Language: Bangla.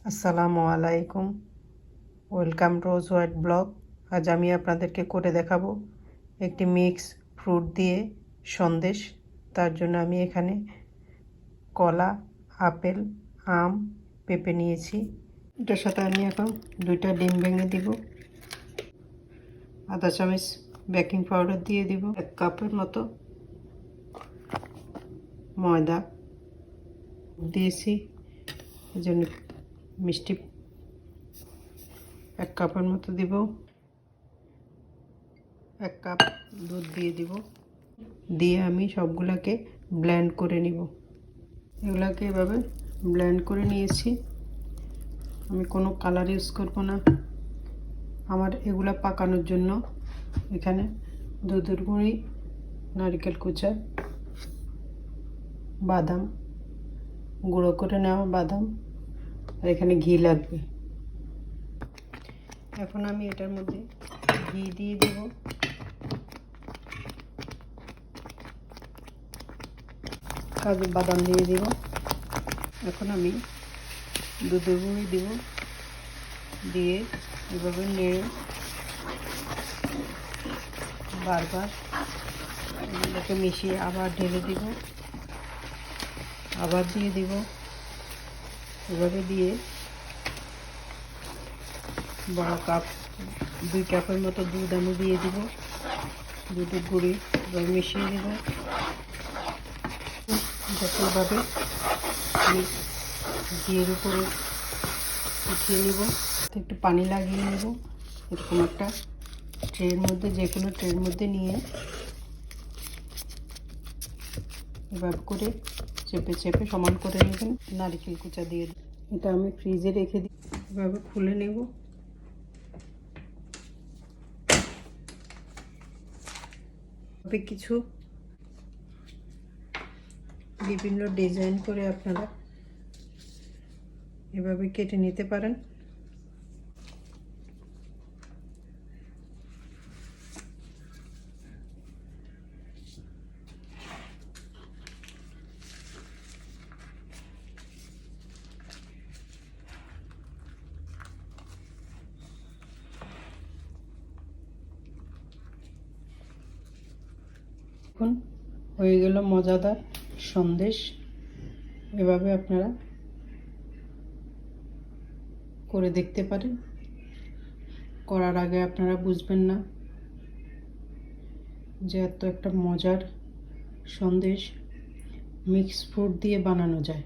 আসসালামু আলাইকুম, ওয়েলকাম রোজ হোয়াইট ব্লগ। আজ আমি আপনাদেরকে করে দেখাবো একটি মিক্স ফ্রুট দিয়ে সন্দেশ। তার জন্য আমি এখানে কলা, আপেল, আম, পেঁপে নিয়েছি। এটার সাথে আমি এখন 2টা ডিম ভেঙে দিব, আধা চামচ বেকিং পাউডার দিয়ে দিব, 1 কাপের মতো ময়দা দিয়েছি, এই জন্য মিষ্টি 1 কাপের মতো দিব, 1 কাপ দুধ দিয়ে দিব, দিয়ে আমি সবগুলোকে ব্লেন্ড করে নিব। এগুলাকে এভাবে ব্লেন্ড করে নিয়েছি। আমি কোনো কালার ইউজ করব না। আমার এগুলা পাকানোর জন্য এখানে দুধের গুঁড়ি, নারকেল কুচা, বাদাম, গুঁড়ো করে নেওয়া বাদাম, আর এখানে ঘি লাগবে। এখন আমি এটার মধ্যে ঘি দিয়ে দেব, কাজু বাদাম দিয়ে দিব। এখন আমি দুধের গুঁড়ি দিব, দিয়ে এভাবে নেড়ে বারবার এগুলোকে মিশিয়ে আবার ঢেলে দিব, আবার দিয়ে দিব। এভাবে দিয়ে বড় কাপ 2 কাপের মতো দুধ আমি দিয়ে দিব, দুধের গুঁড়ি এবার মিশিয়ে দেব। যতভাবে আমি ঘিয়ের উপরে উঠিয়ে নিব, একটু পানি লাগিয়ে নেব। এরকম একটা ট্রের মধ্যে, যে কোনো ট্রের মধ্যে নিয়ে এভাবে করে চেপে চেপে সমান করে নেবেন। নারকেল কুচা দিয়ে এটা আমি ফ্রিজে রেখে দিই। এভাবে খুলে নেব। কিছু বিভিন্ন ডিজাইন করে আপনারা এভাবে কেটে নিতে পারেন। এখন হয়ে গেল মজাদার সন্দেশ। এভাবে আপনারা করে দেখতে পারেন। করার আগে আপনারা বুঝবেন না যে এত একটা মজার সন্দেশ মিক্স ফ্রুট দিয়ে বানানো যায়।